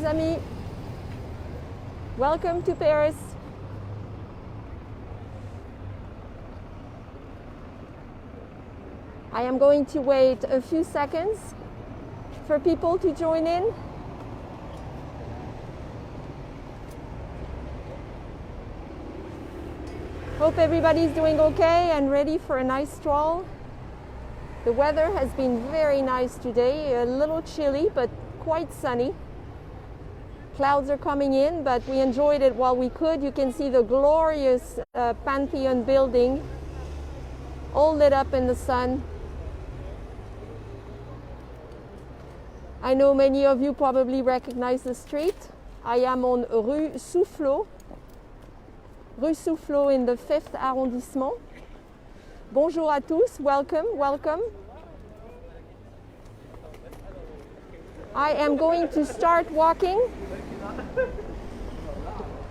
amis. Welcome to Paris. I am going to wait a few seconds for people to join in. Hope everybody's doing okay and ready for a nice stroll. The weather has been very nice today, a little chilly but quite sunny. Clouds are coming in, but we enjoyed it while we could. You can see the glorious Pantheon building all lit up in the sun. I know many of you probably recognize the street. I am on Rue Soufflot in the 5th arrondissement. Bonjour à tous, welcome, welcome. I am going to start walking.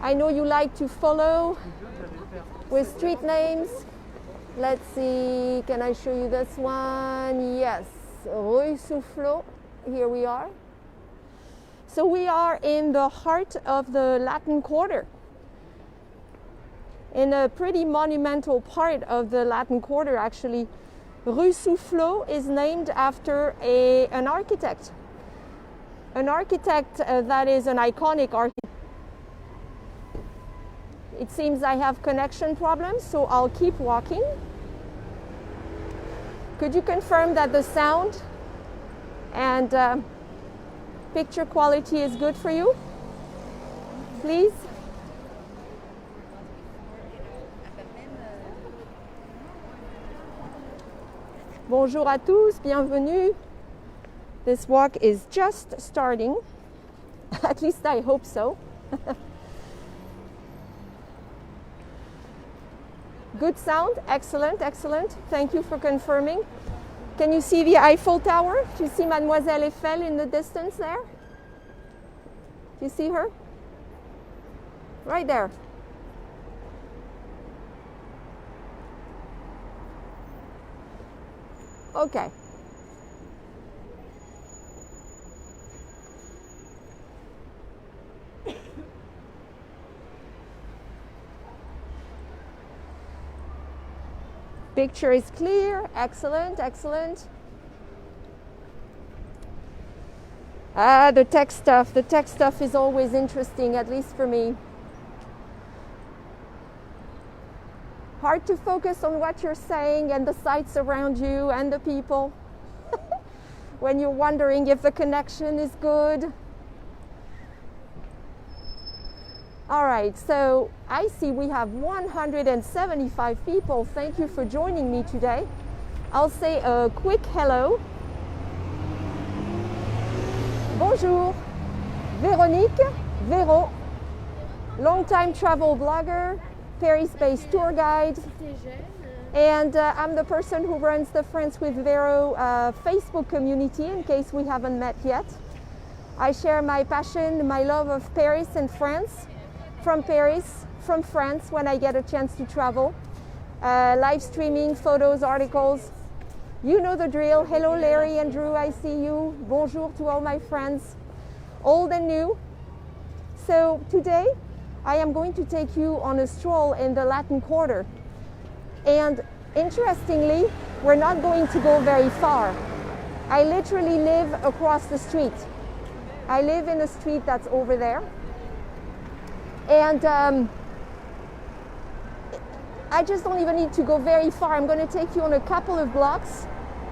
I know you like to follow with street names. Let's see, can I show you this one? Yes, Rue Soufflot. Here we are. So we are in the heart of the Latin Quarter, in a pretty monumental part of the Latin Quarter actually. Rue Soufflot is named after an architect. An architect that is an iconic architect. It seems I have connection problems, so I'll keep walking. Could you confirm that the sound and picture quality is good for you, please? Bonjour à tous, bienvenue. This walk is just starting. At least I hope so. Good sound, excellent, excellent. Thank you for confirming. Can you see the Eiffel Tower? Do you see Mademoiselle Eiffel in the distance there? Do you see her? Right there. Okay. Picture is clear. Excellent, excellent. The tech stuff. The tech stuff is always interesting, at least for me. Hard to focus on what you're saying and the sights around you and the people when you're wondering if the connection is good. All right, so I see we have 175 people. Thank you for joining me today. I'll say a quick hello. Bonjour, Véronique, Véro, long-time travel blogger, Paris-based tour guide, and I'm the person who runs the Friends with Vero Facebook community, in case we haven't met yet. I share my passion, my love of Paris and France, from Paris, from France, when I get a chance to travel. Live streaming, photos, articles. You know the drill. Hello Larry and Drew, I see you. Bonjour to all my friends, old and new. So today I am going to take you on a stroll in the Latin Quarter. And interestingly, we're not going to go very far. I literally live across the street. I live in a street that's over there. And I just don't even need to go very far. I'm going to take you on a couple of blocks.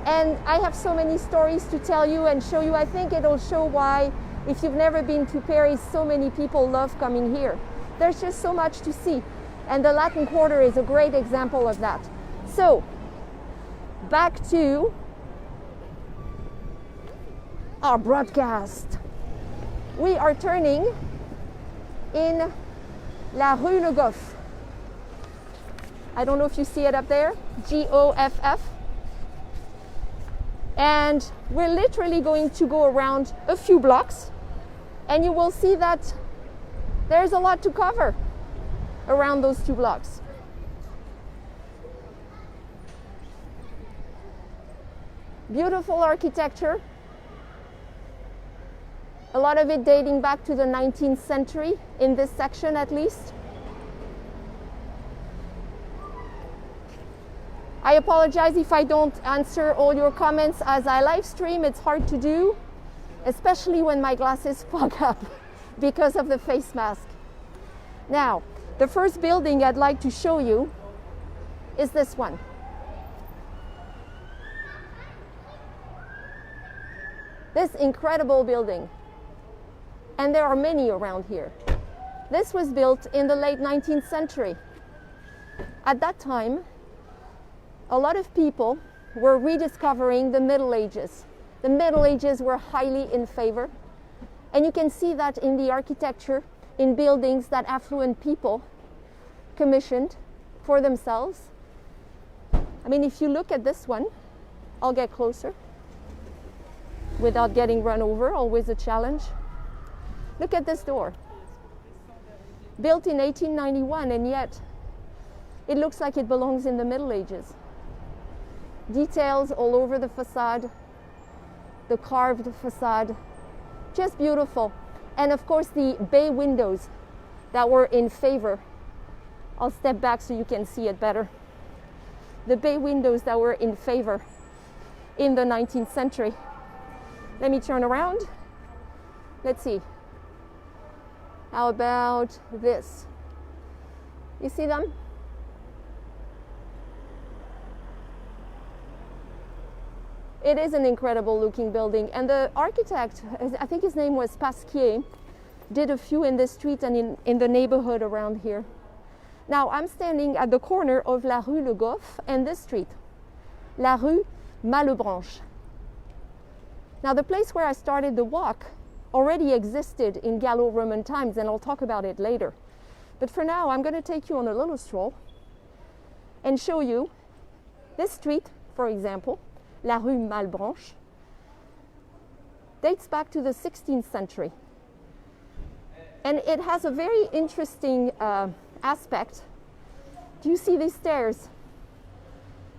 And I have so many stories to tell you and show you. I think it'll show why, if you've never been to Paris, so many people love coming here. There's just so much to see. And the Latin Quarter is a great example of that. So, back to our broadcast. We are turning in La Rue Le Goff. I don't know if you see it up there, Goff. And we're literally going to go around a few blocks, and you will see that there's a lot to cover around those 2 blocks. Beautiful architecture. A lot of it dating back to the 19th century, in this section at least. I apologize if I don't answer all your comments as I live stream. It's hard to do, especially when my glasses fog up because of the face mask. Now, the first building I'd like to show you is this one. This incredible building. And there are many around here. This was built in the late 19th century. At that time, a lot of people were rediscovering the Middle Ages. The Middle Ages were highly in favor. And you can see that in the architecture, in buildings that affluent people commissioned for themselves. I mean, if you look at this one, I'll get closer without getting run over, always a challenge. Look at this door. Built in 1891, and yet it looks like it belongs in the Middle Ages. Details all over the facade, the carved facade, just beautiful. And of course the bay windows that were in favor. I'll step back so you can see it better. The bay windows that were in favor in the 19th century. Let me turn around. Let's see. How about this? You see them? It is an incredible looking building, and the architect, I think his name was Pasquier, did a few in this street and in the neighborhood around here. Now I'm standing at the corner of La Rue Le Goff and this street, La Rue Malebranche. Now the place where I started the walk already existed in Gallo-Roman times, and I'll talk about it later. But for now, I'm going to take you on a little stroll and show you this street, for example, La Rue Malebranche, dates back to the 16th century. And it has a very interesting aspect. Do you see these stairs?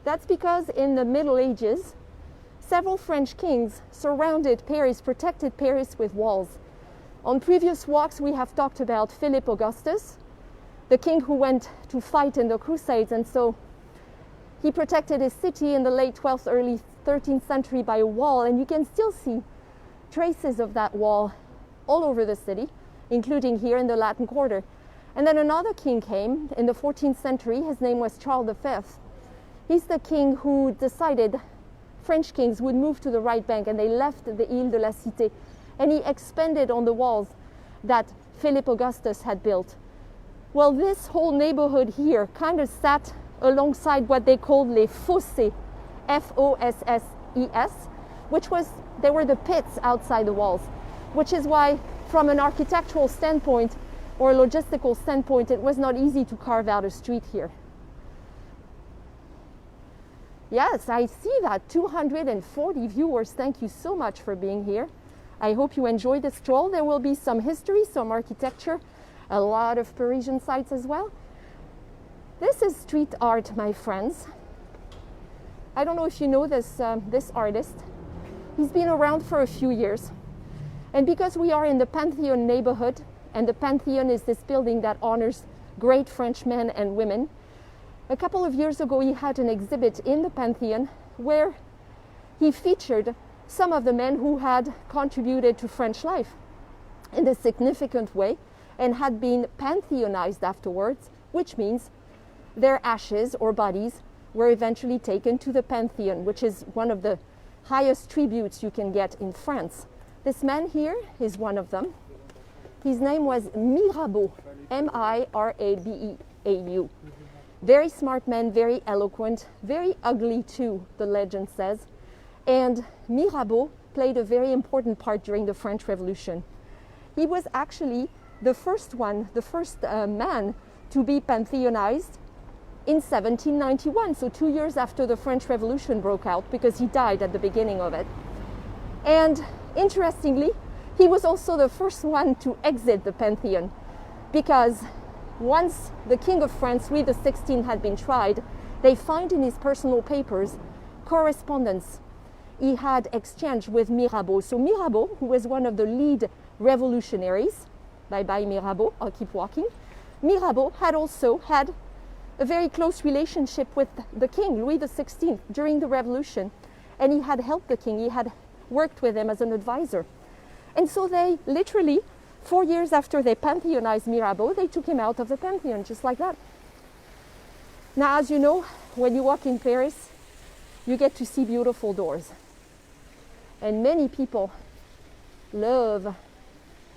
That's because in the Middle Ages, several French kings surrounded Paris, protected Paris with walls. On previous walks, we have talked about Philip Augustus, the king who went to fight in the Crusades, and so he protected his city in the late 12th, early 13th century by a wall, and you can still see traces of that wall all over the city, including here in the Latin Quarter. And then another king came in the 14th century. His name was Charles V. He's the king who decided French kings would move to the right bank, and they left the Ile de la Cité, and he expanded on the walls that Philip Augustus had built. Well, this whole neighborhood here kind of sat alongside what they called les fossés, F-O-S-S-E-S, they were the pits outside the walls, which is why from an architectural standpoint or a logistical standpoint, it was not easy to carve out a street here. Yes, I see that. 240 viewers. Thank you so much for being here. I hope you enjoyed the stroll. There will be some history, some architecture, a lot of Parisian sites as well. This is street art, my friends. I don't know if you know this artist. He's been around for a few years. And because we are in the Pantheon neighborhood, and the Pantheon is this building that honors great French men and women, a couple of years ago he had an exhibit in the Pantheon where he featured some of the men who had contributed to French life in a significant way and had been pantheonized afterwards, which means their ashes or bodies were eventually taken to the Pantheon, which is one of the highest tributes you can get in France. This man here is one of them. His name was Mirabeau, M-I-R-A-B-E-A-U. Very smart man, very eloquent, very ugly too, the legend says. And Mirabeau played a very important part during the French Revolution. He was actually the first man to be pantheonized in 1791, so 2 years after the French Revolution broke out, because he died at the beginning of it. And interestingly, he was also the first one to exit the Pantheon, because once the King of France, Louis XVI, had been tried, they find in his personal papers correspondence he had exchanged with Mirabeau. So Mirabeau, who was one of the lead revolutionaries. Bye-bye Mirabeau, I'll keep walking. Mirabeau had also had a very close relationship with the king, Louis XVI, during the revolution. And he had helped the king, he had worked with him as an advisor. And so they literally, 4 years after they Pantheonized Mirabeau, they took him out of the Pantheon, just like that. Now, as you know, when you walk in Paris, you get to see beautiful doors. And many people love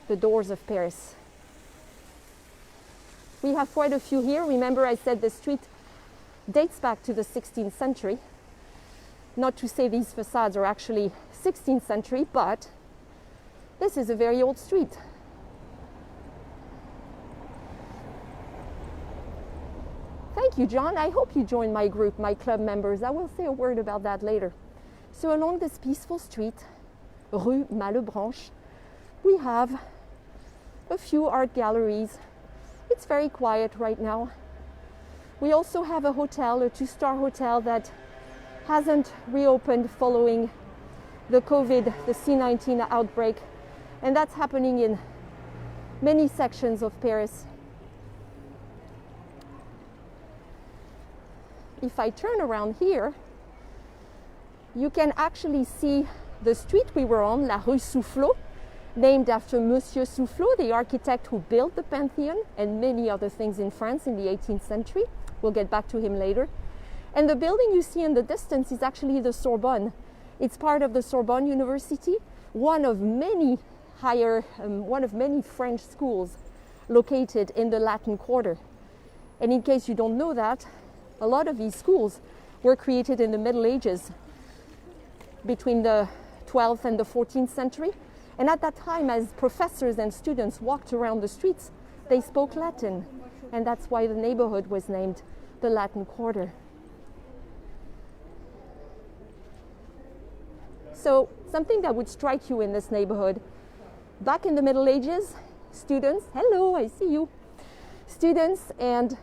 the doors of Paris. We have quite a few here. Remember, I said the street dates back to the 16th century. Not to say these facades are actually 16th century, but this is a very old street. Thank you, John. I hope you join my group, my club members. I will say a word about that later. So along this peaceful street, Rue Malebranche, we have a few art galleries. It's very quiet right now. We also have a hotel, a 2-star hotel that hasn't reopened following the COVID, the C-19 outbreak. And that's happening in many sections of Paris. If I turn around here, you can actually see the street we were on, La Rue Soufflot, named after Monsieur Soufflot, the architect who built the Pantheon and many other things in France in the 18th century. We'll get back to him later. And the building you see in the distance is actually the Sorbonne. It's part of the Sorbonne University, one of many French schools located in the Latin Quarter. And in case you don't know that, a lot of these schools were created in the Middle Ages between the 12th and the 14th century. And at that time, as professors and students walked around the streets, they spoke Latin. And that's why the neighborhood was named the Latin Quarter. So something that would strike you in this neighborhood, back in the Middle Ages, students, hello, I see you, students and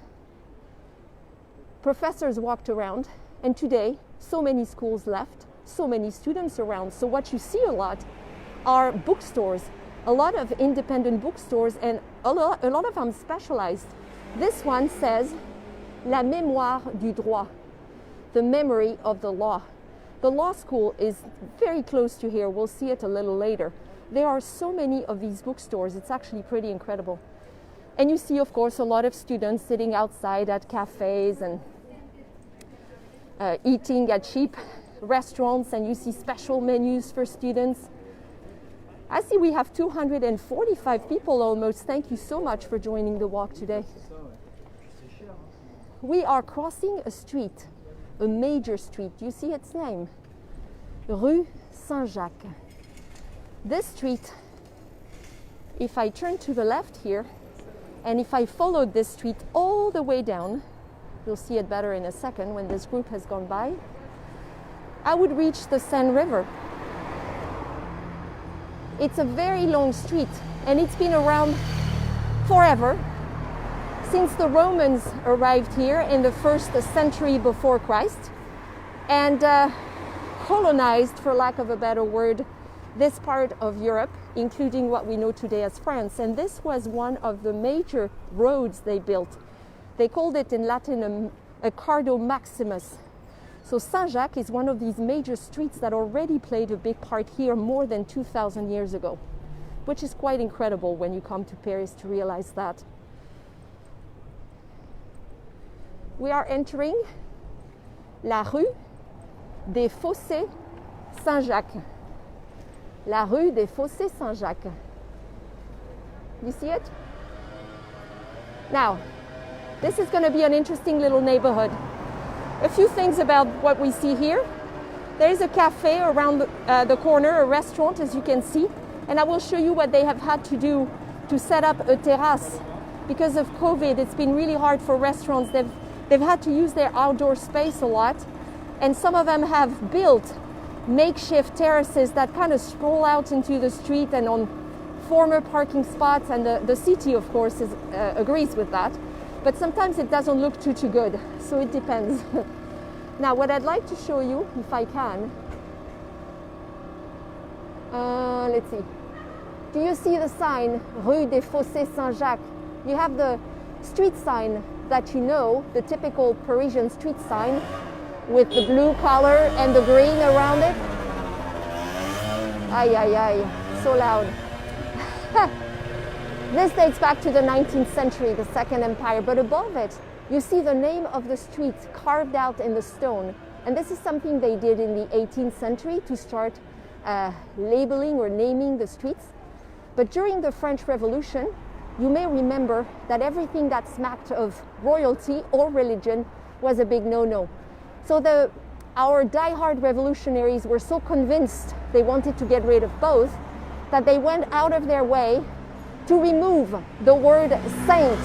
professors walked around, and today so many schools left, so many students around. So what you see a lot are bookstores, a lot of independent bookstores, and a lot of them specialized. This one says La mémoire du droit, the memory of the law. The law school is very close to here. We'll see it a little later. There are so many of these bookstores. It's actually pretty incredible. And you see, of course, a lot of students sitting outside at cafes and eating at cheap restaurants, and you see special menus for students. I see we have 245 people almost. Thank you so much for joining the walk today. We are crossing a street, a major street. You see its name? Rue Saint-Jacques. This street, if I turn to the left here, and if I followed this street all the way down, you'll see it better in a second when this group has gone by, I would reach the Seine River. It's a very long street, and it's been around forever, since the Romans arrived here in the 1st century before Christ and colonized, for lack of a better word, this part of Europe, including what we know today as France. And this was one of the major roads they built. They called it in Latin a cardo maximus. So Saint-Jacques is one of these major streets that already played a big part here more than 2,000 years ago, which is quite incredible when you come to Paris to realize that. We are entering La Rue des Fossés Saint-Jacques. La Rue des Fossés Saint-Jacques. You see it? Now, this is going to be an interesting little neighborhood. A few things about what we see here. There is a cafe around the corner, a restaurant, as you can see, and I will show you what they have had to do to set up a terrace. Because of COVID, it's been really hard for restaurants. They've had to use their outdoor space a lot, and some of them have built makeshift terraces that kind of stroll out into the street and on former parking spots, and the city, of course, agrees with that. But sometimes it doesn't look too good, so it depends. Now, what I'd like to show you, if I can, let's see. Do you see the sign, Rue des Fossés Saint-Jacques? You have the street sign that you know, the typical Parisian street sign with the blue color and the green around it. Ay, ay, ay, so loud. This dates back to the 19th century, the Second Empire, but above it, you see the name of the street carved out in the stone. And this is something they did in the 18th century to start labeling or naming the streets. But during the French Revolution, you may remember that everything that smacked of royalty or religion was a big no-no. So our die-hard revolutionaries were so convinced they wanted to get rid of both that they went out of their way to remove the word saint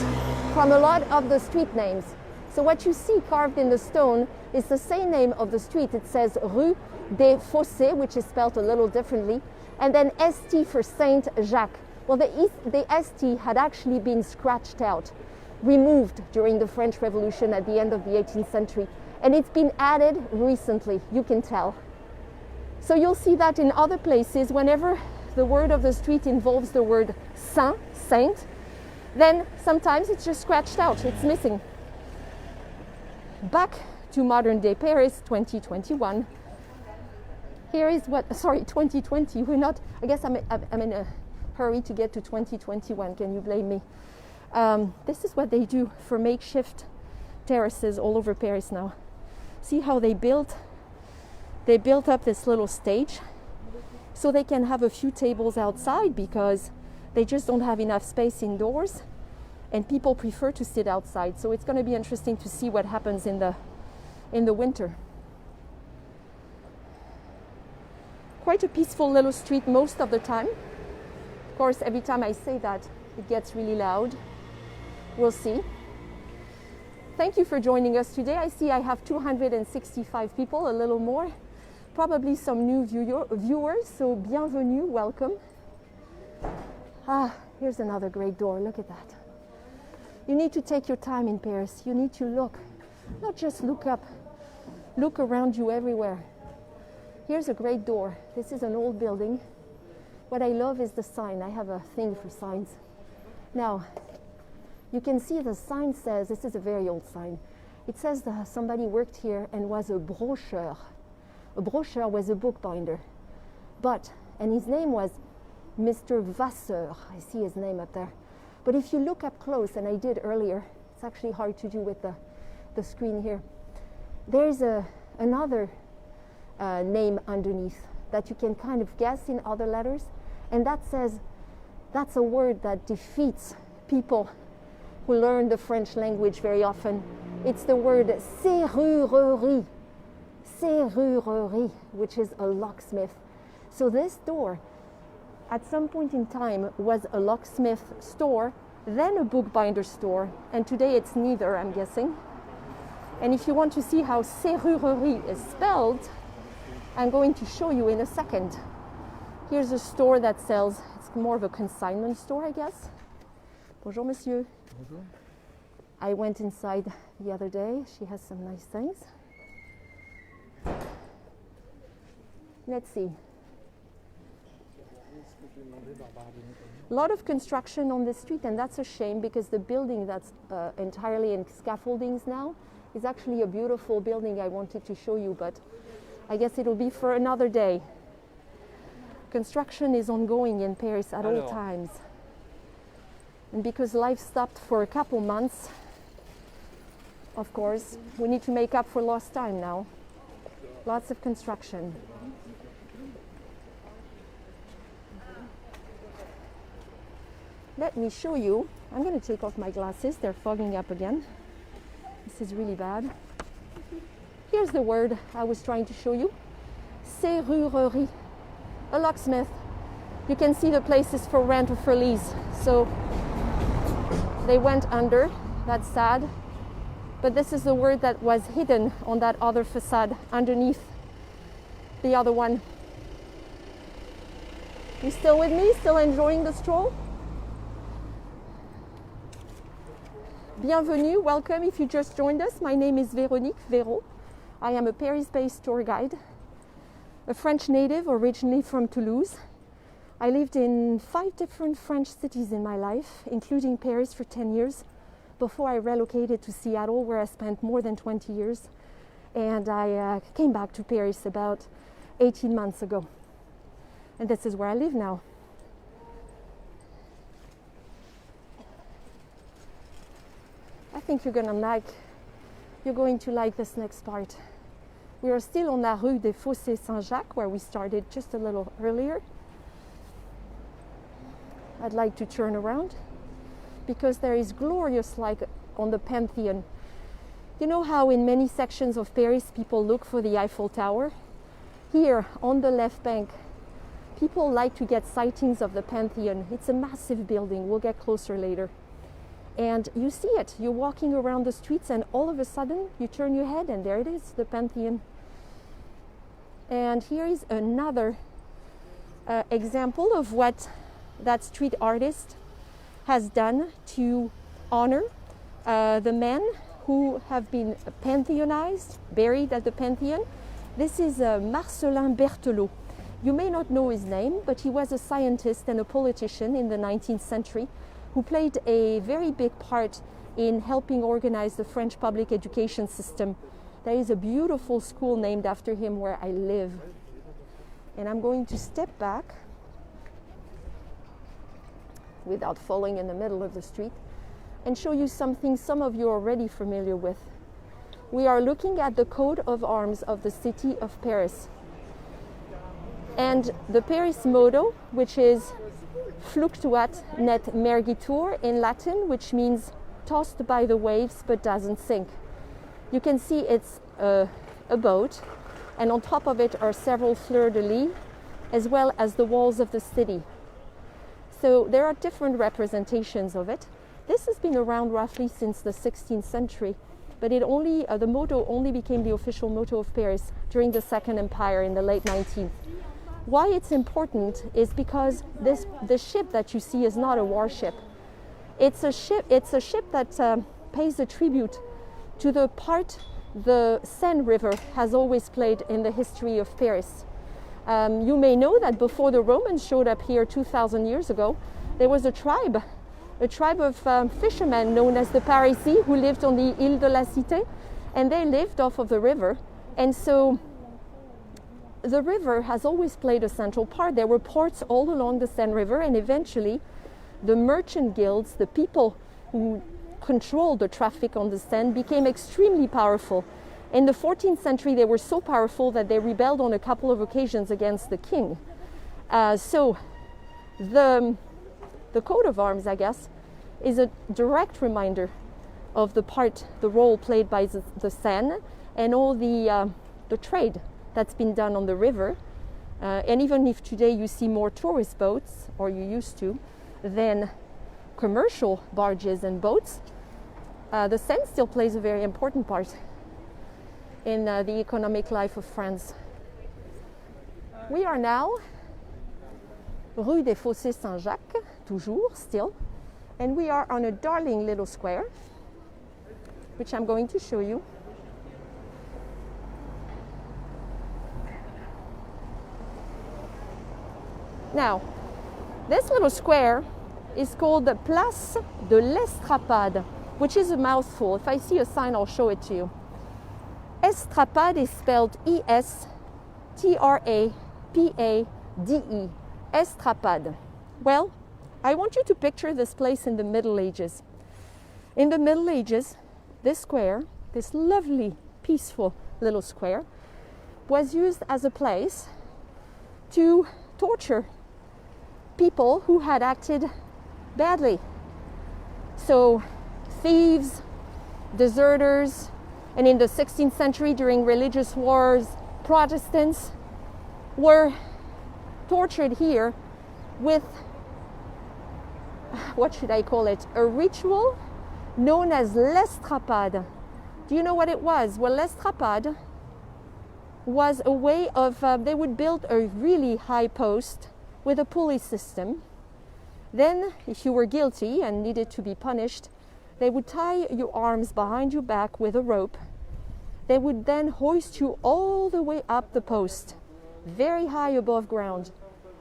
from a lot of the street names. So what you see carved in the stone is the same name of the street. It says Rue des Fossés, which is spelled a little differently, and then ST for Saint-Jacques. Well, the ST had actually been scratched out, removed during the French Revolution at the end of the 18th century, and it's been added recently, you can tell. So you'll see that in other places, whenever the word of the street involves the word saint, then sometimes it's just scratched out, it's missing. Back to modern day Paris, 2021. Here is 2020, we're not, I guess I'm in a hurry to get to 2021, can you blame me? This is what they do for makeshift terraces all over Paris now. See how they built up this little stage so they can have a few tables outside because they just don't have enough space indoors and people prefer to sit outside. So it's going to be interesting to see what happens in the winter. Quite a peaceful little street most of the time. Of course, every time I say that, it gets really loud. We'll see. Thank you for joining us today. I see I have 265 people, a little more. Probably some new viewers, so bienvenue, welcome. Here's another great door, look at that. You need to take your time in Paris. You need to look, not just look up, look around you everywhere. Here's a great door. This is an old building. What I love is the sign. I have a thing for signs. Now, you can see the sign says, this is a very old sign. It says that somebody worked here and was a brocheur. A brocheur was a bookbinder. And his name was Mr. Vasseur. I see his name up there. But if you look up close, and I did earlier, it's actually hard to do with the screen here. There's another name underneath that you can kind of guess in other letters. And that says, that's a word that defeats people who learn the French language very often. It's the word serrurerie. Serrurerie, which is a locksmith. So this door, at some point in time, was a locksmith store, then a bookbinder store, and today it's neither, I'm guessing. And if you want to see how serrurerie is spelled, I'm going to show you in a second. Here's a store that sells, it's more of a consignment store, I guess. Bonjour, monsieur. Bonjour. I went inside the other day. She has some nice things. Let's see. A lot of construction on the street, and that's a shame because the building that's entirely in scaffoldings now is actually a beautiful building I wanted to show you, but I guess it'll be for another day. Construction is ongoing in Paris at all times. And because life stopped for a couple months, of course, we need to make up for lost time now. Lots of construction. Let me show you. I'm going to take off my glasses. They're fogging up again. This is really bad. Here's the word I was trying to show you. Serrurerie. A locksmith. You can see the place is for rent or for lease. So they went under. That's sad. But this is the word that was hidden on that other facade underneath the other one. You still with me? Still enjoying the stroll? Bienvenue, welcome if you just joined us. My name is Véronique Véro. I am a Paris-based tour guide, a French native originally from Toulouse, I lived in 5 different French cities in my life, including Paris for 10 years, before I relocated to Seattle, where I spent more than 20 years. And I came back to Paris about 18 months ago. And this is where I live now. I think you're going to like this next part. We are still on la rue des Fossés Saint-Jacques, where we started just a little earlier. I'd like to turn around because there is glorious light on the Pantheon. You know how in many sections of Paris people look for the Eiffel Tower? Here on the left bank, people like to get sightings of the Pantheon. It's a massive building. We'll get closer later. And you see it. You're walking around the streets and all of a sudden you turn your head and there it is, the Pantheon. And here is another example of what that street artist has done to honor the men who have been pantheonized, buried at the Pantheon. This is Marcelin Berthelot. You may not know his name, but he was a scientist and a politician in the 19th century who played a very big part in helping organize the French public education system. There is a beautiful school named after him where I live. And I'm going to step back without falling in the middle of the street and show you something some of you are already familiar with. We are looking at the coat of arms of the city of Paris. And the Paris motto, which is fluctuat net mergitur in Latin, which means tossed by the waves but doesn't sink. You can see it's a boat, and on top of it are several fleurs-de-lis, as well as the walls of the city. So there are different representations of it. This has been around roughly since the 16th century, but the motto only became the official motto of Paris during the Second Empire in the late 19th. Why it's important is because the ship that you see is not a warship. It's a ship that pays a tribute to the part the Seine River has always played in the history of Paris. You may know that before the Romans showed up here 2,000 years ago, there was a tribe of fishermen known as the Parisis who lived on the Ile de la Cité, and they lived off of the river. And so the river has always played a central part. There were ports all along the Seine River, and eventually the merchant guilds, the people who controlled the traffic on the Seine, became extremely powerful. In the 14th century, they were so powerful that they rebelled on a couple of occasions against the king. So the coat of arms, I guess, is a direct reminder of the role played by the Seine and all the trade that's been done on the river. And even if today you see more tourist boats, or you used to, than commercial barges and boats, the Seine still plays a very important part in the economic life of France. We are now rue des Fossés Saint-Jacques, toujours, still, and we are on a darling little square, which I'm going to show you. Now, this little square is called the Place de l'Estrapade, which is a mouthful. If I see a sign, I'll show it to you. Estrapade is spelled E-S-T-R-A-P-A-D-E. Estrapade. Well, I want you to picture this place in the Middle Ages. In the Middle Ages, this square, this lovely, peaceful little square, was used as a place to torture people who had acted badly. So thieves, deserters, and in the 16th century during religious wars, Protestants were tortured here with, what should I call it, a ritual known as l'estrapade. Do you know what it was? Well, l'estrapade was a way of, they would build a really high post with a pulley system. Then, if you were guilty and needed to be punished, they would tie your arms behind your back with a rope. They would then hoist you all the way up the post, very high above ground.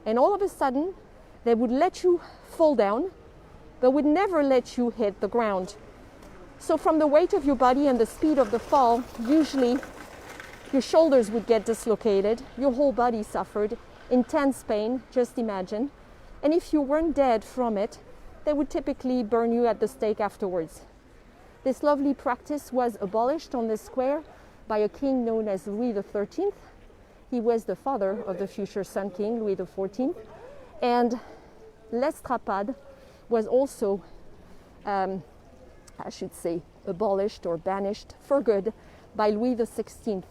And all of a sudden, They would let you fall down, but would never let you hit the ground. So from the weight of your body and the speed of the fall, usually your shoulders would get dislocated, your whole body suffered, intense pain, just imagine. And if you weren't dead from it, they would typically burn you at the stake afterwards. This lovely practice was abolished on this square by a king known as Louis XIII. He was the father of the future Sun King, Louis XIV. And l'estrapade was also, I should say, abolished or banished for good by Louis XVI,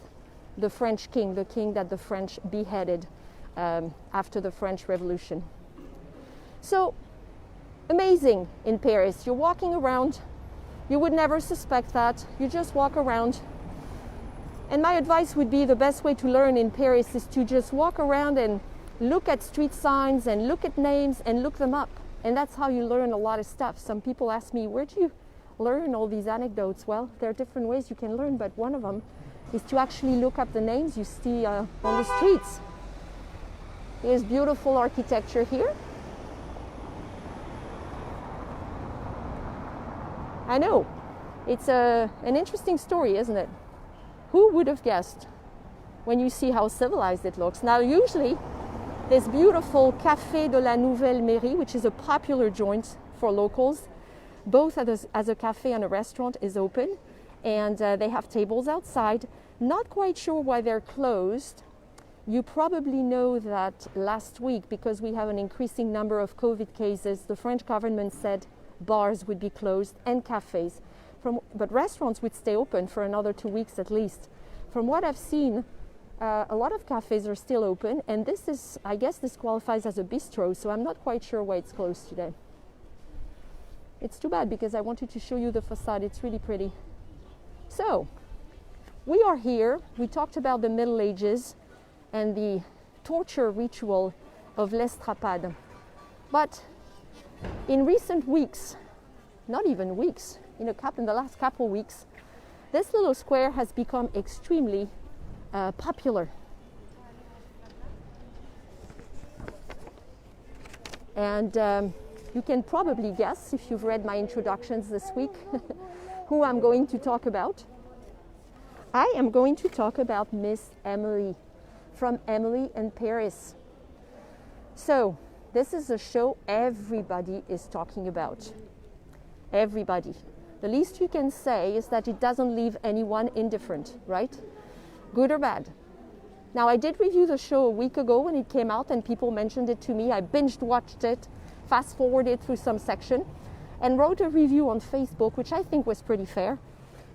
the French king, the king that the French beheaded after the French Revolution. So, amazing in Paris. You're walking around, you would never suspect that. You just walk around. And my advice would be the best way to learn in Paris is to just walk around and look at street signs and look at names and look them up. And that's how you learn a lot of stuff. Some people ask me, where do you learn all these anecdotes? Well, there are different ways you can learn, but one of them is to actually look up the names you see on the streets. There's beautiful architecture here. I know, it's an interesting story, isn't it? Who would have guessed when you see how civilized it looks? Now, usually, this beautiful Café de la Nouvelle Mairie, which is a popular joint for locals, both as a cafe and a restaurant, is open, and they have tables outside. Not quite sure why they're closed. You probably know that last week, because we have an increasing number of COVID cases, the French government said bars would be closed and cafes, but restaurants would stay open for another 2 weeks at least. From what I've seen, a lot of cafes are still open, and this is, I guess this qualifies as a bistro, so I'm not quite sure why it's closed today. It's too bad because I wanted to show you the facade. It's really pretty. So, we are here. We talked about the Middle Ages and the torture ritual of l'estrapade. But in recent weeks, not even weeks, in the last couple weeks, this little square has become extremely popular. And you can probably guess, if you've read my introductions this week, who I'm going to talk about. I am going to talk about Miss Emily, from Emily in Paris. So, this is a show everybody is talking about. Everybody. The least you can say is that it doesn't leave anyone indifferent, right? Good or bad. Now, I did review the show a week ago when it came out and people mentioned it to me. I binged watched it, fast forwarded through some section, and wrote a review on Facebook, which I think was pretty fair.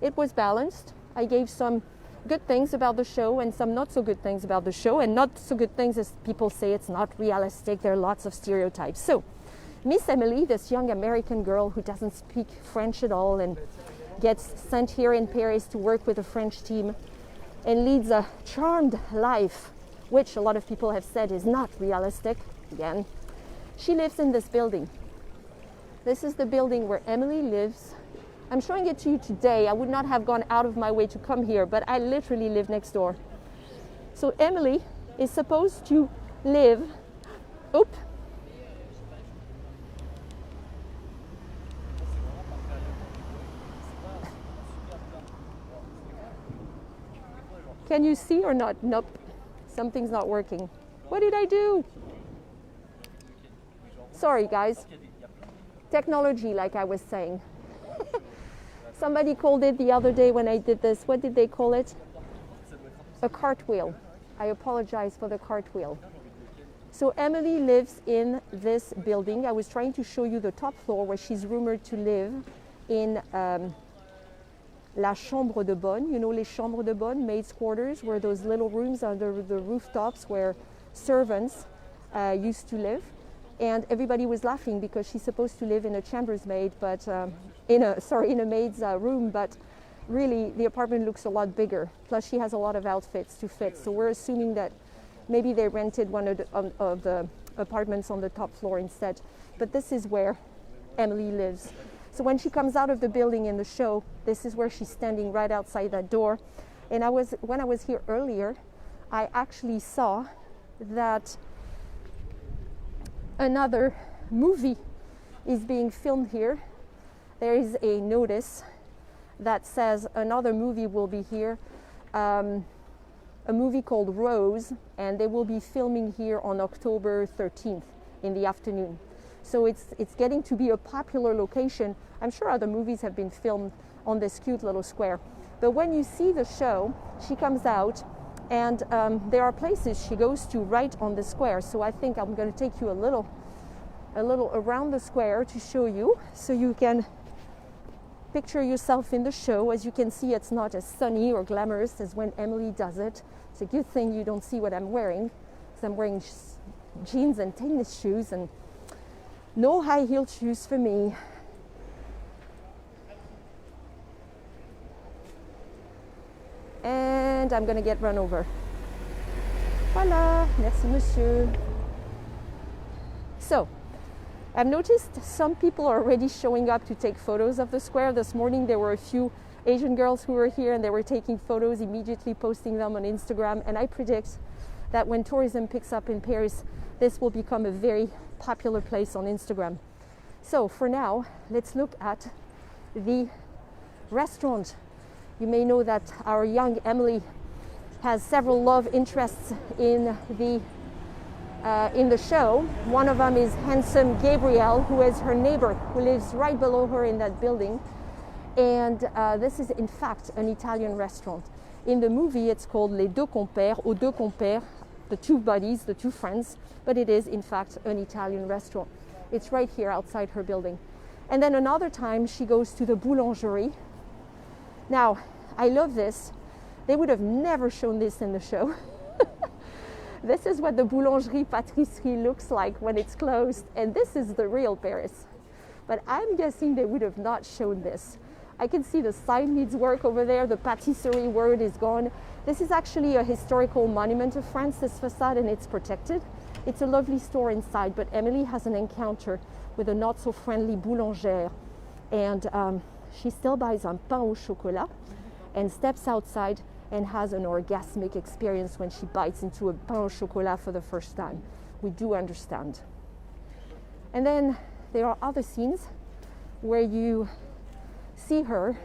It was balanced. I gave some good things about the show and some not so good things about the show, and not so good things as people say it's not realistic, there are lots of stereotypes. So, Miss Emily, this young American girl who doesn't speak French at all and gets sent here in Paris to work with a French team and leads a charmed life, which a lot of people have said is not realistic, again. She lives in this building. This is the building where Emily lives. I'm showing it to you today. I would not have gone out of my way to come here, but I literally live next door. So Emily is supposed to live, Can you see or not? Nope. Something's not working. What did I do? Sorry, guys. Technology, like I was saying. Somebody called it the other day when I did this. What did they call it? A cartwheel. I apologize for the cartwheel. So Emily lives in this building. I was trying to show you the top floor where she's rumored to live in La Chambre de Bonne. You know les chambres de bonne, maids' quarters, where those little rooms under the rooftops where servants used to live. And everybody was laughing because she's supposed to live in a chambersmaid, but in a maid's room, but really the apartment looks a lot bigger. Plus she has a lot of outfits to fit. So we're assuming that maybe they rented one of the apartments on the top floor instead. But this is where Emily lives. So when she comes out of the building in the show, this is where she's standing right outside that door. And when I was here earlier, I actually saw that another movie is being filmed here. There is a notice that says another movie will be here, a movie called Rose, and they will be filming here on October 13th in the afternoon. So it's getting to be a popular location. I'm sure other movies have been filmed on this cute little square. But when you see the show, she comes out, and there are places she goes to right on the square. So I think I'm going to take you a little around the square to show you, so you can picture yourself in the show. As you can see, it's not as sunny or glamorous as when Emily does it. It's a good thing you don't see what I'm wearing, because I'm wearing jeans and tennis shoes, and no high-heeled shoes for me. And I'm going to get run over. Voilà, merci monsieur. So, I've noticed some people are already showing up to take photos of the square. This morning there were a few Asian girls who were here, and they were taking photos, immediately posting them on Instagram. And I predict that when tourism picks up in Paris, this will become a very popular place on Instagram. So for now, let's look at the restaurant. You may know that our young Emily has several love interests in the show. One of them is handsome Gabriel, who is her neighbor, who lives right below her in that building. And this is in fact an Italian restaurant. In the movie it's called Les Deux Compères, ou Deux Compères, the two buddies, the two friends, but it is in fact an Italian restaurant. It's right here outside her building. And then another time she goes to the boulangerie. Now, I love this. They would have never shown this in the show. This is what the boulangerie pâtisserie looks like when it's closed, and this is the real Paris. But I'm guessing they would have not shown this. I can see the sign needs work over there. The pâtisserie word is gone. This is actually a historical monument of France, this facade, and it's protected. It's a lovely store inside, but Emily has an encounter with a not so friendly boulangère, and she still buys un pain au chocolat and steps outside and has an orgasmic experience when she bites into a pain au chocolat for the first time. We do understand. And then there are other scenes where you see her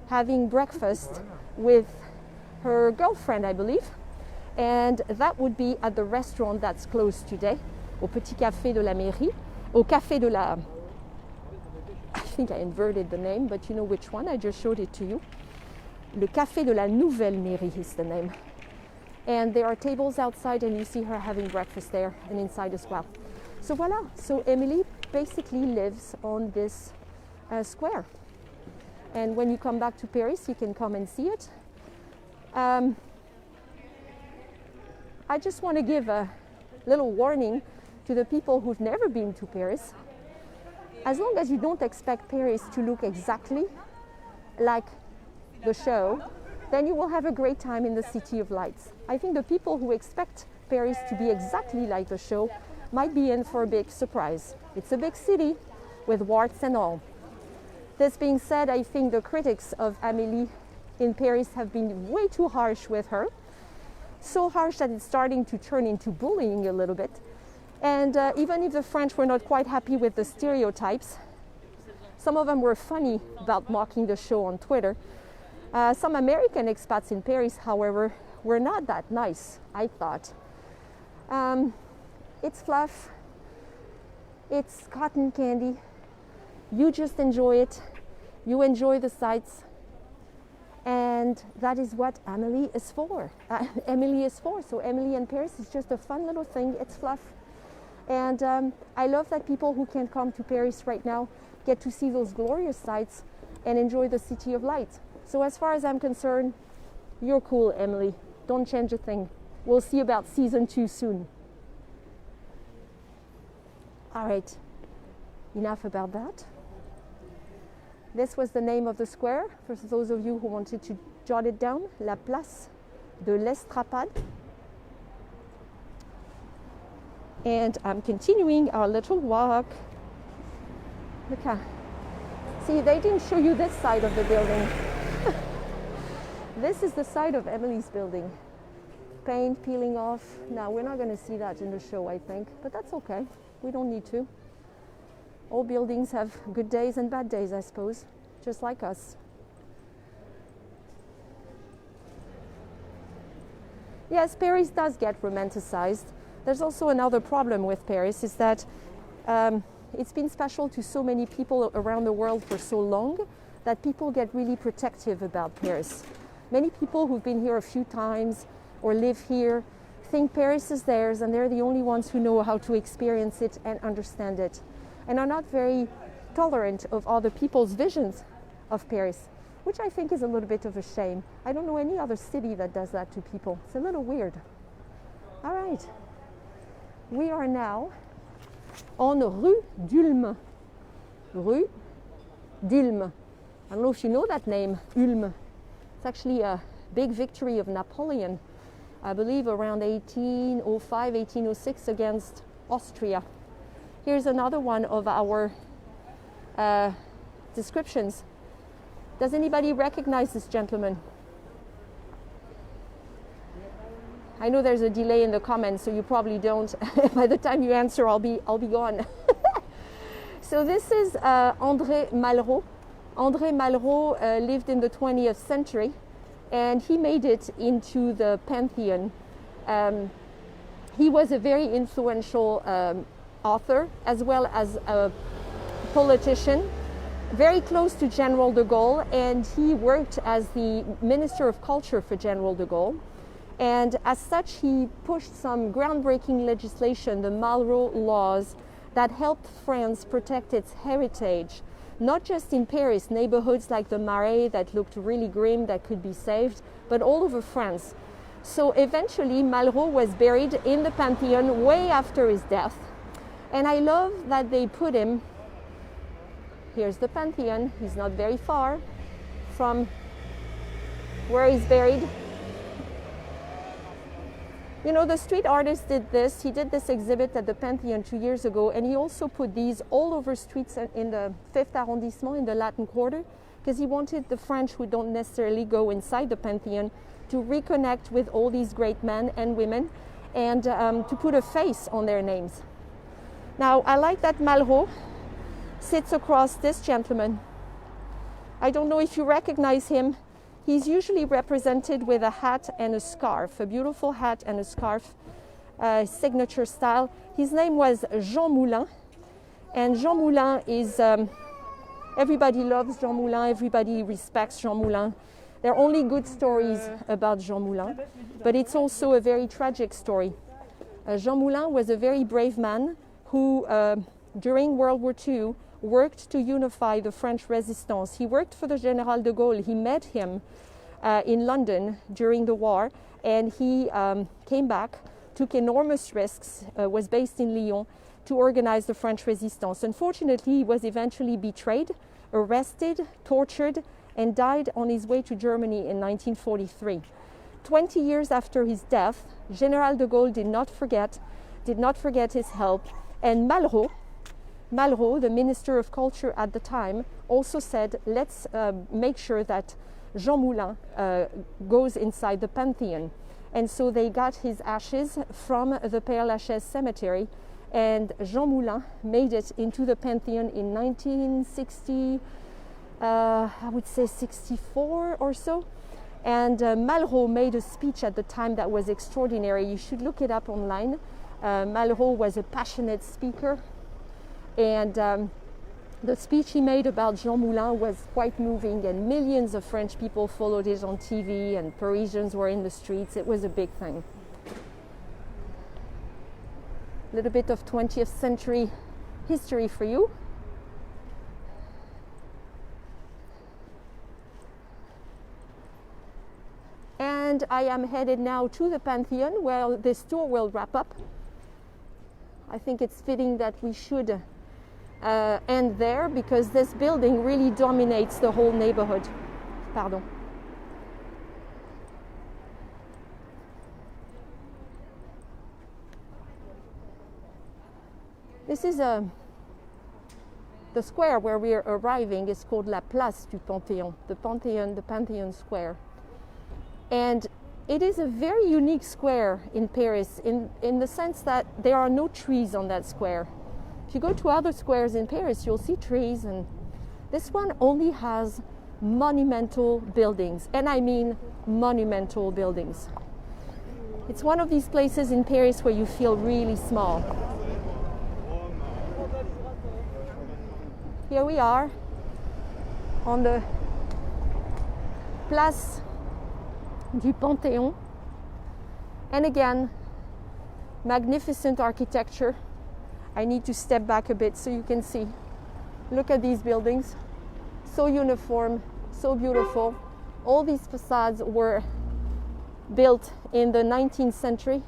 having breakfast with her girlfriend, I believe, and that would be at the restaurant that's closed today, au Petit Café de la Mairie, au Café de la... I think I inverted the name, but you know which one, I just showed it to you. Le Café de la Nouvelle Mairie is the name. And there are tables outside, and you see her having breakfast there and inside as well. So voila, so Emily basically lives on this square. And when you come back to Paris, you can come and see it. I just want to give a little warning to the people who've never been to Paris. As long as you don't expect Paris to look exactly like the show, then you will have a great time in the City of Lights. I think the people who expect Paris to be exactly like the show might be in for a big surprise. It's a big city with warts and all. This being said, I think the critics of Amélie in Paris have been way too harsh with her. So harsh that it's starting to turn into bullying a little bit. And even if the French were not quite happy with the stereotypes, some of them were funny about mocking the show on Twitter. Some American expats in Paris, however, were not that nice, I thought. It's fluff, it's cotton candy, you just enjoy it, you enjoy the sights, and that is what Amélie is for. So Emily in Paris is just a fun little thing, it's fluff. And I love that people who can't come to Paris right now get to see those glorious sights and enjoy the City of Light. So as far as I'm concerned, you're cool, Emily. Don't change a thing. We'll see about season 2 soon. All right, enough about that. This was the name of the square, for those of you who wanted to jot it down, La Place de l'Estrapade. And I'm continuing our little walk. Look how, see, they didn't show you this side of the building. This is the side of Emily's building. Paint peeling off. Now, we're not going to see that in the show, I think, but that's okay. We don't need to. All buildings have good days and bad days, I suppose, just like us. Yes, Paris does get romanticized. There's also another problem with Paris, is that it's been special to so many people around the world for so long that people get really protective about Paris. Many people who've been here a few times or live here think Paris is theirs and they're the only ones who know how to experience it and understand it, and are not very tolerant of other people's visions of Paris, which I think is a little bit of a shame. I don't know any other city that does that to people. It's a little weird. All right. We are now on Rue d'Ulm. Rue d'Ulm. I don't know if you know that name, Ulm. It's actually a big victory of Napoleon, I believe around 1805, 1806 against Austria. Here's another one of our descriptions. Does anybody recognize this gentleman? I know there's a delay in the comments, so you probably don't. By the time you answer, I'll be gone. So this is André Malraux. André Malraux lived in the 20th century, and he made it into the Pantheon. He was a very influential author, as well as a politician, very close to General de Gaulle, and he worked as the Minister of Culture for General de Gaulle. And as such, he pushed some groundbreaking legislation, the Malraux laws, that helped France protect its heritage, not just in Paris, neighborhoods like the Marais that looked really grim that could be saved, but all over France. So eventually, Malraux was buried in the Pantheon way after his death. And I love that they put him, here's the Pantheon, he's not very far from where he's buried. You know, the street artist did this. He did this exhibit at the Pantheon 2 years ago, and he also put these all over streets in the 5th arrondissement, in the Latin Quarter, because he wanted the French who don't necessarily go inside the Pantheon to reconnect with all these great men and women, and to put a face on their names. Now, I like that Malraux sits across this gentleman. I don't know if you recognize him. He's usually represented with a hat and a scarf, a beautiful hat and a scarf, signature style. His name was Jean Moulin, and Jean Moulin is, everybody loves Jean Moulin, everybody respects Jean Moulin. There are only good stories about Jean Moulin, but it's also a very tragic story. Jean Moulin was a very brave man who, during World War II, worked to unify the French resistance. He worked for the General de Gaulle. He met him in London during the war, and he came back, took enormous risks, was based in Lyon to organize the French resistance. Unfortunately, he was eventually betrayed, arrested, tortured, and died on his way to Germany in 1943. 20 years after his death, General de Gaulle did not forget his help, and Malraux, the Minister of Culture at the time, also said, let's make sure that Jean Moulin goes inside the Pantheon. And so they got his ashes from the Père Lachaise cemetery, and Jean Moulin made it into the Pantheon in 1960, I would say 64 or so. And Malraux made a speech at the time that was extraordinary. You should look it up online. Malraux was a passionate speaker, and the speech he made about Jean Moulin was quite moving, and millions of French people followed it on TV, and Parisians were in the streets. It was a big thing. A little bit of 20th century history for you. And I am headed now to the Pantheon, where this tour will wrap up. I think it's fitting that we should end there, because this building really dominates the whole neighborhood. Pardon. This is the square where we are arriving is called la Place du Panthéon, the Pantheon Square. And it is a very unique square in Paris in the sense that there are no trees on that square. If you go to other squares in Paris, you'll see trees, and this one only has monumental buildings, and I mean monumental buildings. It's one of these places in Paris where you feel really small. Here we are on the Place du Panthéon, and again, magnificent architecture. I need to step back a bit so you can see. Look at these buildings, so uniform, so beautiful. All these facades were built in the 19th century,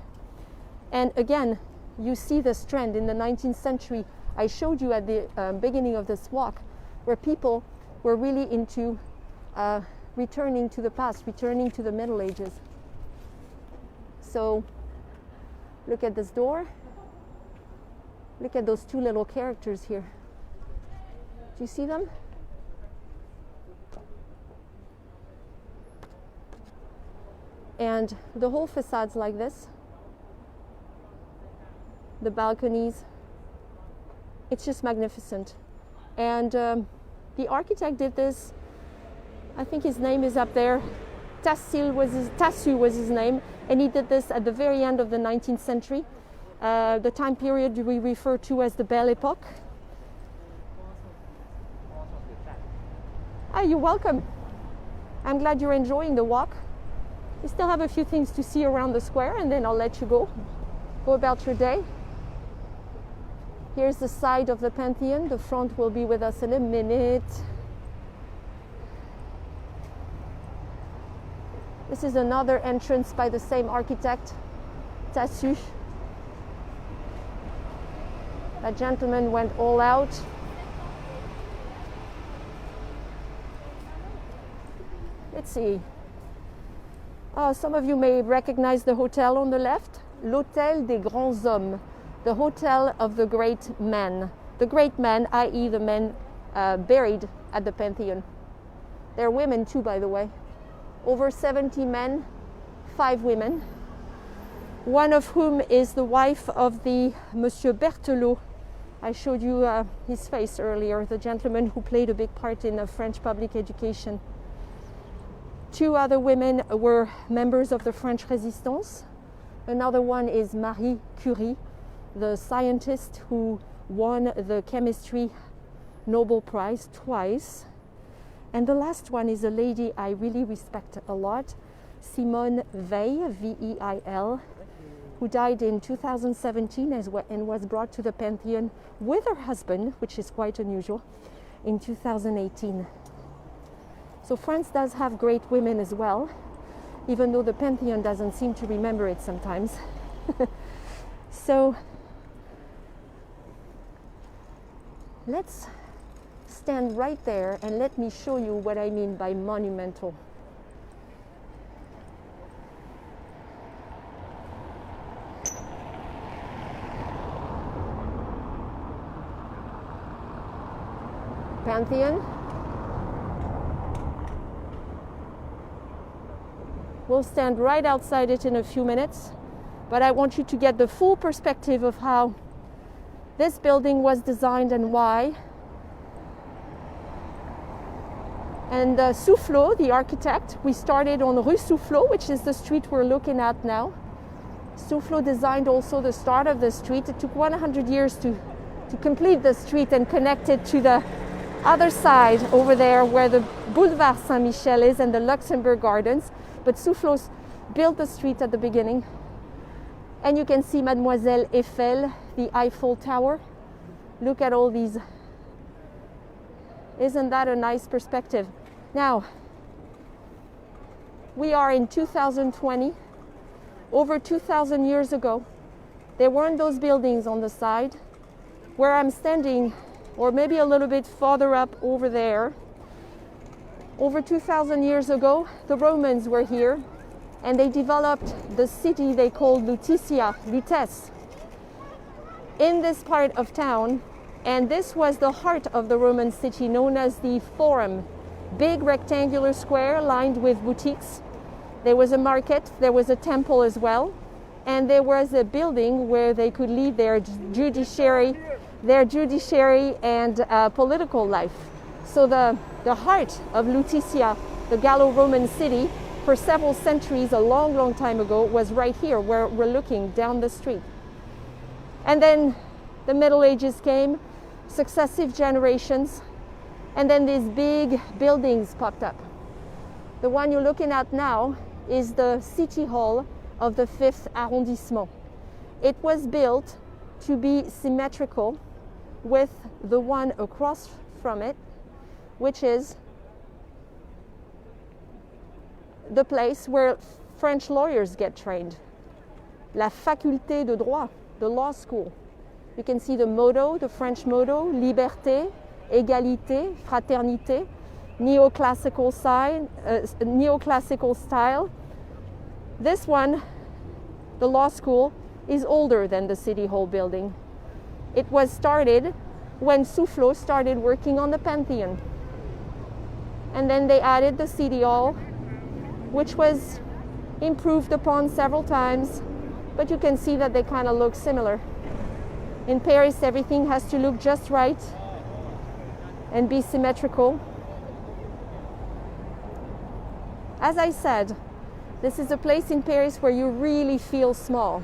and again, you see this trend in the 19th century. I showed you at the beginning of this walk where people were really into returning to the past, returning to the Middle Ages. So look at this door. Look at those two little characters here. Do you see them? And the whole facade's like this. The balconies. It's just magnificent. And the architect did this. I think his name is up there. Tassu was his name. And he did this at the very end of the 19th century. The time period we refer to as the Belle Époque. Ah, you're welcome. I'm glad you're enjoying the walk. We still have a few things to see around the square, and then I'll let you go about your day. Here's the side of the Pantheon. The front will be with us in a minute. This is another entrance by the same architect, Tassu. That gentleman went all out. Let's see. Oh, some of you may recognize the hotel on the left, l'Hôtel des Grands Hommes, the hotel of the great men. The great men, i.e. the men buried at the Pantheon. There are women too, by the way. Over 70 men, 5 women. One of whom is the wife of the Monsieur Berthelot. I showed you his face earlier, the gentleman who played a big part in French public education. 2 other women were members of the French Resistance. Another one is Marie Curie, the scientist who won the chemistry Nobel Prize twice. And the last one is a lady I really respect a lot, Simone Veil, V-E-I-L, who died in 2017 and was brought to the Pantheon with her husband, which is quite unusual, in 2018. So France does have great women as well, even though the Pantheon doesn't seem to remember it sometimes. So let's stand right there and let me show you what I mean by monumental. Pantheon. We'll stand right outside it in a few minutes, but I want you to get the full perspective of how this building was designed and why. And Soufflot, the architect, we started on Rue Soufflot, which is the street we're looking at now. Soufflot designed also the start of the street. It took 100 years to complete the street and connect it to the other side over there where the Boulevard Saint-Michel is and the Luxembourg Gardens. But Soufflot built the street at the beginning. And you can see Mademoiselle Eiffel, the Eiffel Tower. Look at all these. Isn't that a nice perspective? Now, we are in 2020. Over 2,000 years ago, there weren't those buildings on the side. Where I'm standing, or maybe a little bit farther up over there, over 2,000 years ago, the Romans were here, and they developed the city they called Lutetia, Lutece, in this part of town. And this was the heart of the Roman city, known as the Forum. Big rectangular square lined with boutiques. There was a market, there was a temple as well, and there was a building where they could lead their judiciary their judiciary and political life. So the heart of Lutetia, the Gallo-Roman city, for several centuries, a long, long time ago, was right here where we're looking down the street. And then the Middle Ages came, successive generations, and then these big buildings popped up. The one you're looking at now is the City Hall of the 5th arrondissement. It was built to be symmetrical with the one across from it, which is the place where French lawyers get trained. La faculté de droit, the law school. You can see the motto, the French motto, liberté, égalité, fraternité, neoclassical style. This one, the law school, is older than the City Hall building. It was started when Soufflot started working on the Pantheon. And then they added the City Hall, which was improved upon several times, but you can see that they kind of look similar. In Paris, everything has to look just right and be symmetrical. As I said, this is a place in Paris where you really feel small.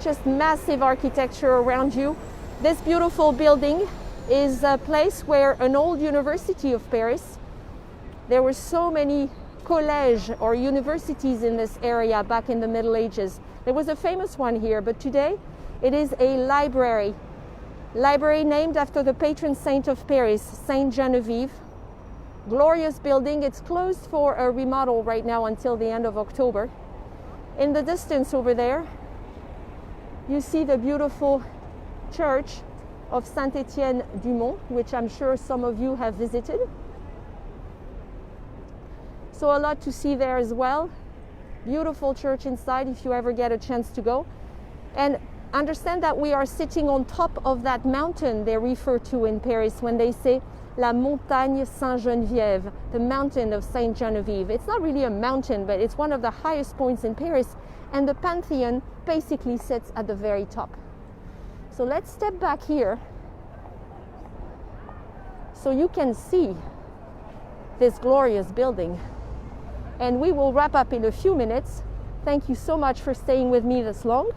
Just massive architecture around you. This beautiful building is a place where an old university of Paris, there were so many collèges or universities in this area back in the Middle Ages. There was a famous one here, but today it is a library. Library named after the patron saint of Paris, Saint Genevieve. Glorious building. It's closed for a remodel right now until the end of October. In the distance over there, you see the beautiful church of Saint-Étienne-du-Mont, which I'm sure some of you have visited. So a lot to see there as well. Beautiful church inside if you ever get a chance to go. And understand that we are sitting on top of that mountain they refer to in Paris when they say La Montagne Saint-Geneviève, the mountain of Saint Genevieve. It's not really a mountain, but it's one of the highest points in Paris. And the Pantheon basically sits at the very top. So let's step back here so you can see this glorious building. And we will wrap up in a few minutes. Thank you so much for staying with me this long.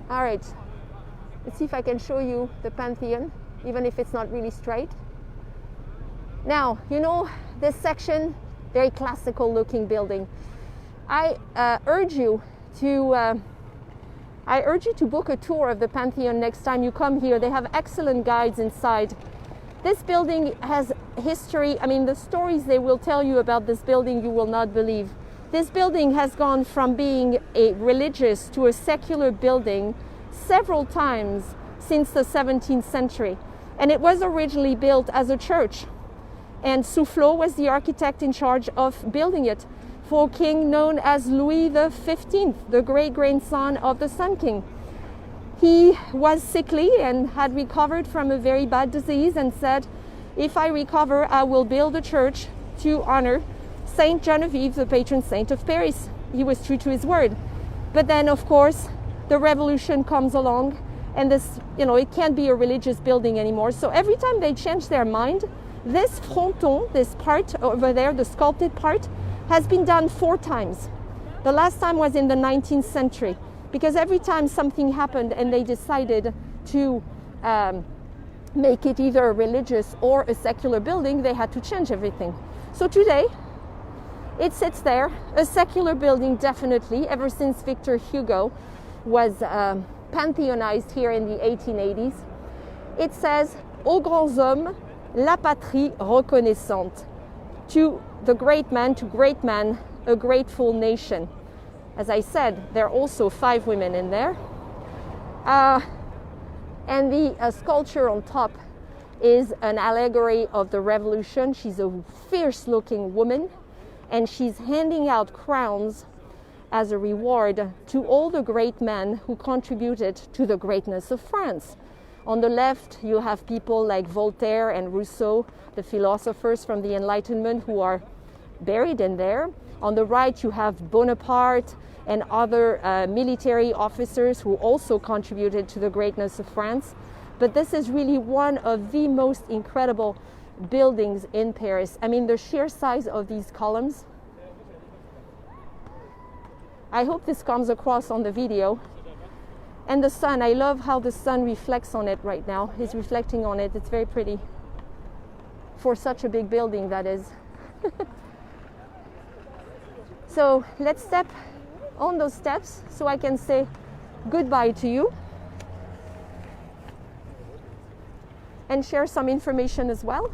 All right, let's see if I can show you the Pantheon, even if it's not really straight. Now, you know, this section, very classical looking building. I urge you to book a tour of the Pantheon next time you come here. They have excellent guides inside. This building has history. I mean, the stories they will tell you about this building, you will not believe. This building has gone from being a religious to a secular building several times since the 17th century. And it was originally built as a church. And Soufflot was the architect in charge of building it for a king known as Louis XV, the great-grandson of the Sun King. He was sickly and had recovered from a very bad disease and said, if I recover, I will build a church to honor Saint Genevieve, the patron saint of Paris. He was true to his word. But then, of course, the revolution comes along and this, it can't be a religious building anymore. So every time they change their mind, this fronton, this part over there, the sculpted part, has been done 4 times. The last time was in the 19th century, because every time something happened and they decided to make it either a religious or a secular building, they had to change everything. So today, it sits there, a secular building definitely, ever since Victor Hugo was pantheonized here in the 1880s. It says, aux grands hommes, la patrie reconnaissante. To the great man, to great man, a grateful nation. As I said, there are also 5 women in there. And the sculpture on top is an allegory of the revolution. She's a fierce-looking woman, and she's handing out crowns as a reward to all the great men who contributed to the greatness of France. On the left, you have people like Voltaire and Rousseau, the philosophers from the Enlightenment, who are buried in there. On the right, you have Bonaparte and other military officers who also contributed to the greatness of France. But this is really one of the most incredible buildings in Paris. I mean, the sheer size of these columns. I hope this comes across on the video. And the sun, I love how the sun reflects on it right now. It's reflecting on it. It's very pretty. For such a big building, that is. So let's step on those steps so I can say goodbye to you and share some information as well.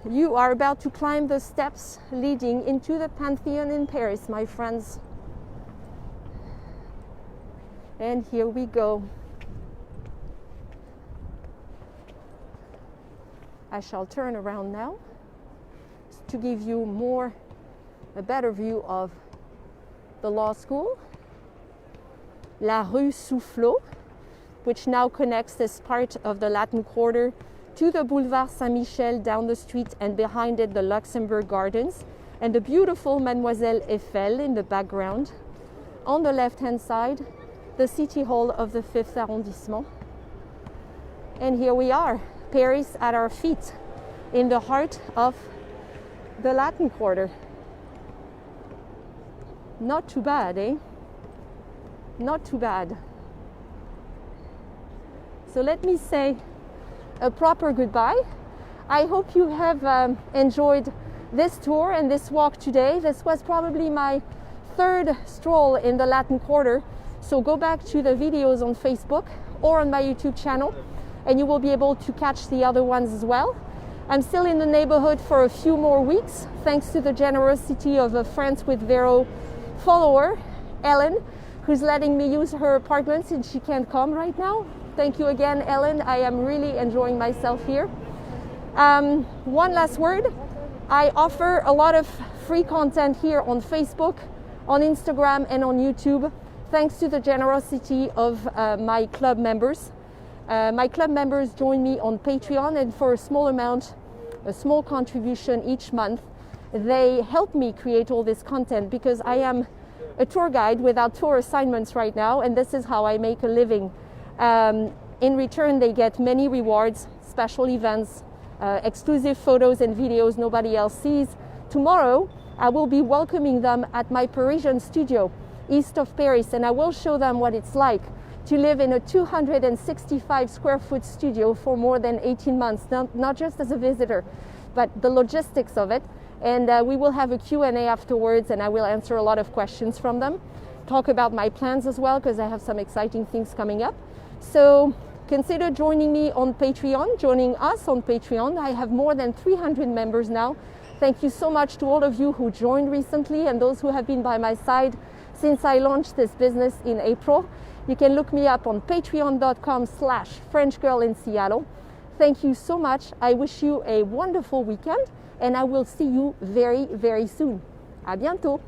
You are about to climb the steps leading into the Pantheon in Paris, my friends. And here we go. I shall turn around now to give you a better view of the law school. La Rue Soufflot, which now connects this part of the Latin Quarter to the Boulevard Saint-Michel down the street, and behind it the Luxembourg Gardens and the beautiful Mademoiselle Eiffel in the background. On the left-hand side, the City Hall of the 5th arrondissement. And here we are, Paris at our feet, in the heart of the Latin Quarter. Not too bad, eh? Not too bad. So let me say a proper goodbye. I hope you have enjoyed this tour and this walk today. This was probably my third stroll in the Latin Quarter. So go back to the videos on Facebook or on my YouTube channel, and you will be able to catch the other ones as well. I'm still in the neighborhood for a few more weeks, thanks to the generosity of a France with Vero follower, Ellen, who's letting me use her apartment since she can't come right now. Thank you again, Ellen. I am really enjoying myself here. One last word. I offer a lot of free content here on Facebook, on Instagram, and on YouTube, thanks to the generosity of my club members. My club members join me on Patreon, and for a small amount, a small contribution each month, they help me create all this content, because I am a tour guide without tour assignments right now, and this is how I make a living. In return, they get many rewards, special events, exclusive photos and videos nobody else sees. Tomorrow, I will be welcoming them at my Parisian studio, east of Paris, and I will show them what it's like to live in a 265 square foot studio for more than 18 months, not just as a visitor, but the logistics of it. And we will have a Q&A afterwards, and I will answer a lot of questions from them. Talk about my plans as well, because I have some exciting things coming up. So consider joining me on Patreon, joining us on Patreon. I have more than 300 members now. Thank you so much to all of you who joined recently and those who have been by my side since I launched this business in April. You can look me up on patreon.com/FrenchGirlInSeattle. Thank you so much. I wish you a wonderful weekend, and I will see you very, very soon. À bientôt.